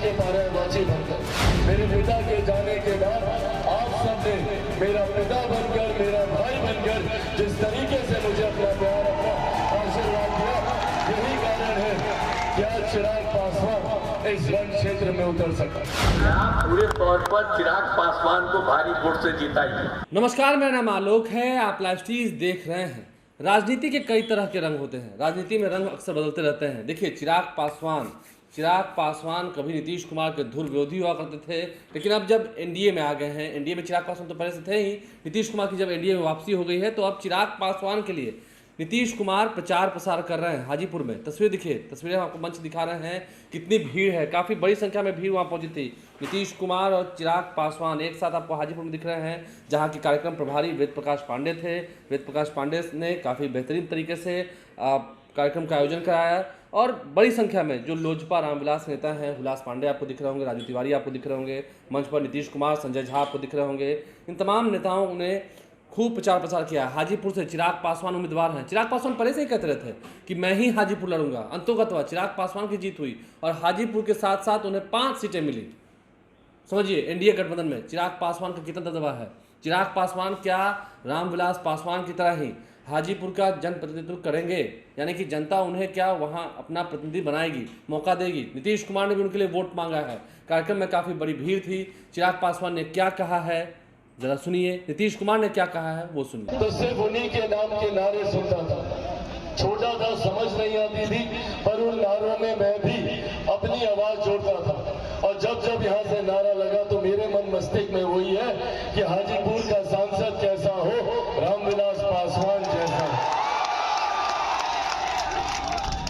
के पर्यायवाची बनकर, मेरे पिता के जाने के बाद आप सबने मेरा पिता बनकर, मेरा भाई बनकर जिस तरीके से मुझे अपना प्यार, अपना आशीर्वाद दिया, यही कारण है कि आज चिराग पासवान इस रण क्षेत्र में उतर सका। पूरे तौर पर चिराग पासवान को भारी वोट से जिताइए। नमस्कार, मेरा नाम आलोक है। आप लाइव स्ट्रीम देख रहे हैं। राजनीति के कई तरह के रंग होते हैं, राजनीति में रंग अक्सर बदलते रहते हैं। देखिए, चिराग पासवान कभी नीतीश कुमार के धुर विरोधी हुआ करते थे, लेकिन अब जब एनडीए में आ गए हैं, एनडीए में चिराग पासवान तो पहले से थे ही, नीतीश कुमार की जब एनडीए में वापसी हो गई है तो अब चिराग पासवान के लिए नीतीश कुमार प्रचार प्रसार कर रहे हैं। हाजीपुर में तस्वीरें दिखिए, तस्वीरें आपको मंच दिखा रहे हैं, कितनी भीड़ है, काफ़ी बड़ी संख्या में भीड़ वहाँ पहुंची थी। नीतीश कुमार और चिराग पासवान एक साथ आपको हाजीपुर में दिख रहे हैं, जहाँ के कार्यक्रम प्रभारी वेद प्रकाश पांडे थे। वेद प्रकाश पांडे ने काफ़ी बेहतरीन तरीके से कार्यक्रम का आयोजन कराया और बड़ी संख्या में जो लोजपा रामविलास नेता हैं, हुलास पांडे आपको दिख रहे होंगे, राजू तिवारी आपको दिख रहे होंगे, मंच पर नीतीश कुमार, संजय झा आपको दिख रहे होंगे। इन तमाम नेताओं ने खूब प्रचार प्रसार किया। हाजीपुर से चिराग पासवान उम्मीदवार हैं। चिराग पासवान पहले से ही कहते रहते कि मैं ही हाजीपुर लड़ूंगा। अंतोगत्वा चिराग पासवान की जीत हुई और हाजीपुर के साथ साथ उन्हें 5 सीटें मिली। समझिए, एनडीए गठबंधन में चिराग पासवान का कितना दबदबा है। चिराग पासवान क्या रामविलास पासवान की तरह ही हाजीपुर का जनप्रतिनिधित्व करेंगे, यानी कि जनता उन्हें क्या वहां अपना प्रतिनिधि बनाएगी, मौका देगी। नीतीश कुमार ने भी उनके लिए वोट मांगा है। कार्यक्रम में काफ़ी बड़ी भीड़ थी। चिराग पासवान ने क्या कहा है जरा सुनिए, नीतीश कुमार ने क्या कहा है वो सुनिए। तो सिर्फ उन्हीं के नाम के नारे सुनता था, छोटा था, समझ नहीं आती थी, पर उन नारों में मैं भी अपनी आवाज जोड़ता था। और जब जब यहाँ से नारा लगा तो मेरे मन मस्तिष्क में वही है कि हाजीपुर का सांसद कैसा हो, रामविलास पासवान जैसा।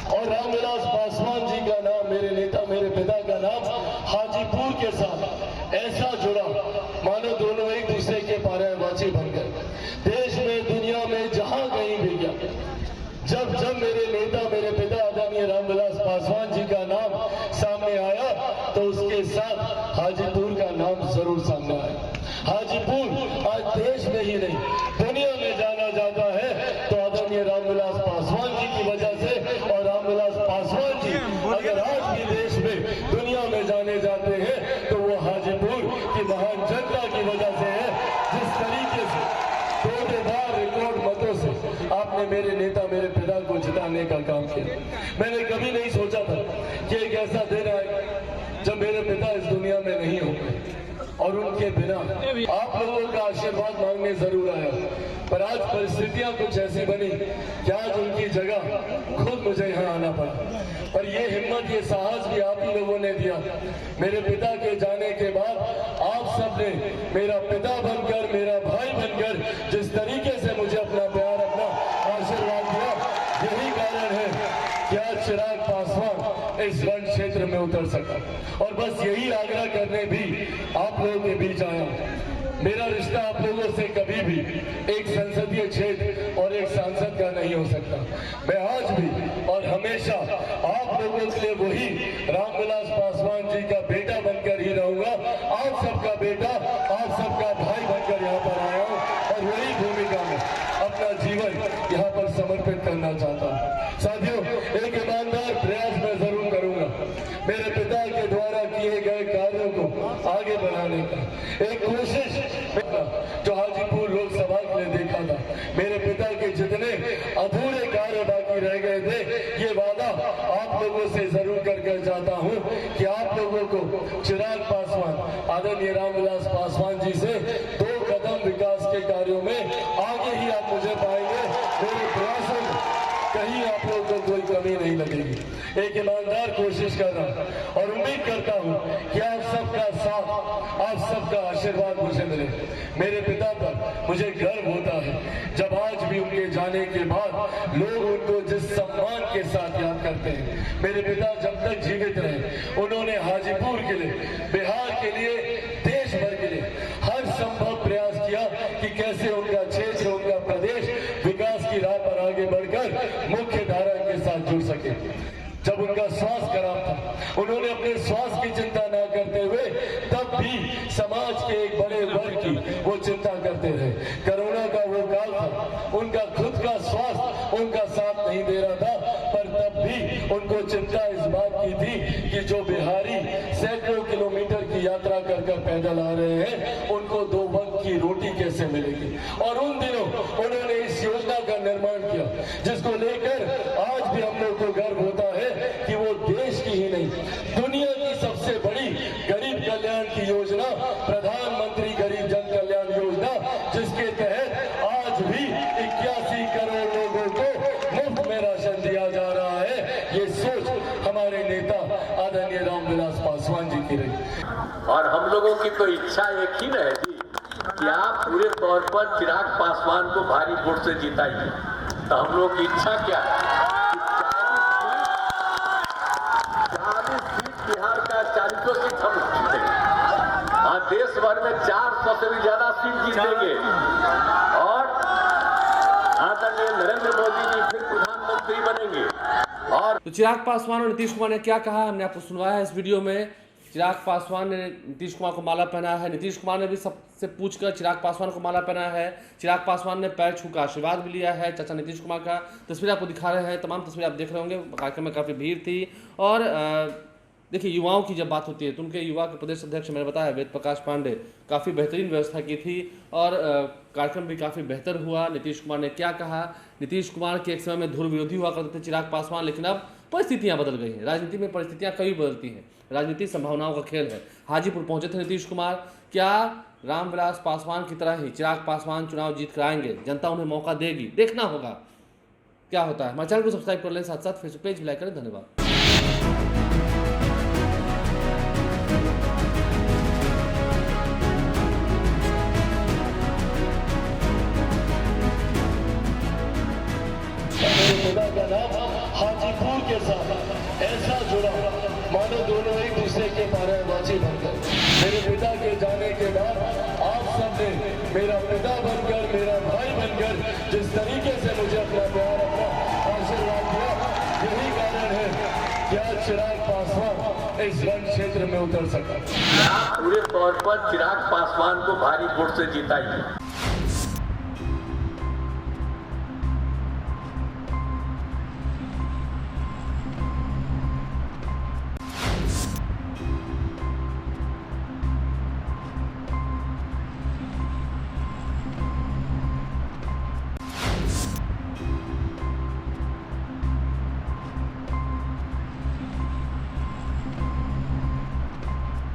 और रामविलास पासवान जी का नाम, मेरे नेता, मेरे पिता का नाम हाजीपुर के साथ ऐसा जुड़ा मानो दोनों एक दूसरे के पर्यायवाची बनकर। देश में, दुनिया में, जहां कहीं भी गया, जब जब मेरे नेता, मेरे पिता आदरणीय रामविलास पासवान जी का नाम सामने आया तो उसके साथ हाजीपुर का नाम जरूर सामने आया। हाजीपुर आज देश में ही नहीं दुनिया में जाना जाता है तो आदरणीय रामविलास पासवान जी की वजह से। और रामविलास पासवान जी अगर आज भी देश में, दुनिया में जाने जाते हैं तो वो हाजीपुर की महान जनता की वजह से है। जिस तरीके से 2 बार रिकॉर्ड मतों से आपने मेरे नेता, मेरे पिता को जिताने का काम किया, मैंने कभी नहीं सोचा था कि एक ऐसा दिन आएगा जब मेरे पिता इस दुनिया में नहीं होंगे और उनके बिना आप लोगों का आशीर्वाद मांगने जरूर आया। पर आज परिस्थितियां कुछ ऐसी बनी कि आज उनकी जगह खुद मुझे यहाँ आना पड़ा। पर ये हिम्मत, ये साहस भी आप ही लोगों ने दिया। मेरे पिता के जाने के बाद आप सबने मेरा पिता बनकर, मेरा भाई बनकर जिस तरीके से मुझे अपना प्यार, अपना आशीर्वाद दिया, यही कारण है कि आज चिराग पासवान इस रण क्षेत्र में उतर सका। और बस यही आग्रह करने भी आप लोगों के बीच आया। मेरा रिश्ता आप लोगों से कभी भी एक संसदीय क्षेत्र और एक सांसद का नहीं हो सकता। मैं आज भी और हमेशा आप लोगों के लिए वही रामविलास पासवान जी का बेटा बनकर ही रहूंगा। आप सबका बेटा, आप सबका भाई बनकर यहाँ पर आया हूँ और वही भूमिका में अपना जीवन यहाँ पर समर्पित करना चाहता हूँ। साथियों, एक ईमानदार प्रयास मैं जरूर करूंगा मेरे पिता के द्वारा किए गए कार्यों को आगे बढ़ाने का। एक कोशिश जो हाजीपुर लोकसभा के लिए देखा था, मेरे पिता के जितने अधूरे कार्य बाकी रह गए थे, ये वादा आप लोगों से जरूर कर जाता हूं कि आप लोगों को चिराग पासवान, आदरणीय रामविलास पासवान जी से 2 कदम विकास के कार्यों में आगे ही आप मुझे पाएंगे। मेरे प्रयासों में कहीं आप लोगों को कोई कमी नहीं लगेगी। एक ईमानदार कोशिश कर रहा हूं और उम्मीद करता हूं कि आप सबका साथ, आप सबका आशीर्वाद मुझे मिले। मेरे पिता पर मुझे गर्व होता है जब आज भी उनके जाने के बाद लोग उनको जिस सम्मान के साथ याद करते हैं। मेरे पिता जब तक जीवित रहे उन्होंने हाजीपुर के लिए, बिहार के लिए, देश भर के लिए हर संभव प्रयास किया कि कैसे उनका क्षेत्र, उनका प्रदेश विकास की राह पर आगे बढ़कर मुख्य धारा के साथ जुड़ सके। जब उनका स्वास्थ्य खराब था, उन्होंने अपने स्वास्थ्य की चिंता न करते हुए तब भी समाज के एक बड़े वर्ग की वो चिंता करते रहे। कोरोना का वो काल था, उनका खुद का स्वास्थ्य उनका साथ नहीं दे रहा था, पर तब भी उनको चिंता इस बात की थी कि जो बिहारी सैकड़ों किलोमीटर की यात्रा कर कर पैदल आ रहे हैं उनको 2 वक्त की रोटी कैसे मिलेगी। और उन दिनों उन्होंने इस योजना का निर्माण किया जिसको लेकर आज भी हम लोग को गर्व होता है कि वो देश की ही नहीं दुनिया की सबसे बड़ी गरीब कल्याण की योजना प्रधानमंत्री गरीब जन कल्याण योजना, जिसके तहत आज भी 81 करोड़ लोगों को मुफ्त में राशन दिया जा रहा है। ये सोच हमारे नेता आदरणीय रामविलास पासवान जी की रही। और हम लोगों की तो इच्छा एक ही रहेगी कि आप पूरे तौर पर चिराग पासवान को भारी वोट से जिताइए। तो हम लोग की इच्छा क्या है कि 40 सीट बिहार का 40 सीट हम जीतेंगे। हाँ, देश भर में 400 से भी ज्यादा सीट जीतेंगे और आदरणीय नरेंद्र मोदी जी फिर प्रधानमंत्री बनेंगे। और तो चिराग पासवान और नीतीश कुमार ने क्या कहा हमने आपको सुनवाया है इस वीडियो में। चिराग पासवान ने नीतीश कुमार को माला पहनाया है, नीतीश कुमार ने भी सबसे पूछकर चिराग पासवान को माला पहनाया है। चिराग पासवान ने पैर छू का आशीर्वाद भी लिया है चाचा नीतीश कुमार का। तस्वीर आपको दिखा रहे हैं, तमाम तस्वीर आप देख रहे होंगे। कार्यक्रम में काफ़ी भीड़ थी। और देखिए, युवाओं की जब बात होती है तो उनके युवा के प्रदेश अध्यक्ष मैंने बताया वेद प्रकाश पांडे काफ़ी बेहतरीन व्यवस्था की थी और कार्यक्रम भी काफ़ी बेहतर हुआ। नीतीश कुमार ने क्या कहा, नीतीश कुमार के एक समय में धुर विरोधी हुआ करते थे चिराग पासवान, लेकिन अब परिस्थितियां बदल गई हैं। राजनीति में परिस्थितियां कभी बदलती हैं, राजनीति संभावनाओं का खेल है। हाजीपुर पहुंचे थे नीतीश कुमार। क्या रामविलास पासवान की तरह ही चिराग पासवान चुनाव जीत कर आएंगे? जनता उन्हें मौका देगी, देखना होगा क्या होता है। हमारे चैनल को सब्सक्राइब कर लें, साथ साथ फेसबुक पेज भी लाइक करें। धन्यवाद। मेरे पिता का नाम हाजीपुर के साथ ऐसा जुड़ा मानो दोनों एक दूसरे के पर्यायवाची बनकर। मेरे पिता के जाने के बाद आप सब ने मेरा पिता बनकर, मेरा भाई बनकर जिस तरीके से मुझे अपना प्यार, अपना आशीर्वाद दिया, यही कारण है कि आज चिराग पासवान इस रण क्षेत्र में उतर सका। आप पूरे तौर पर चिराग पासवान को भारी वोट से जिताइए।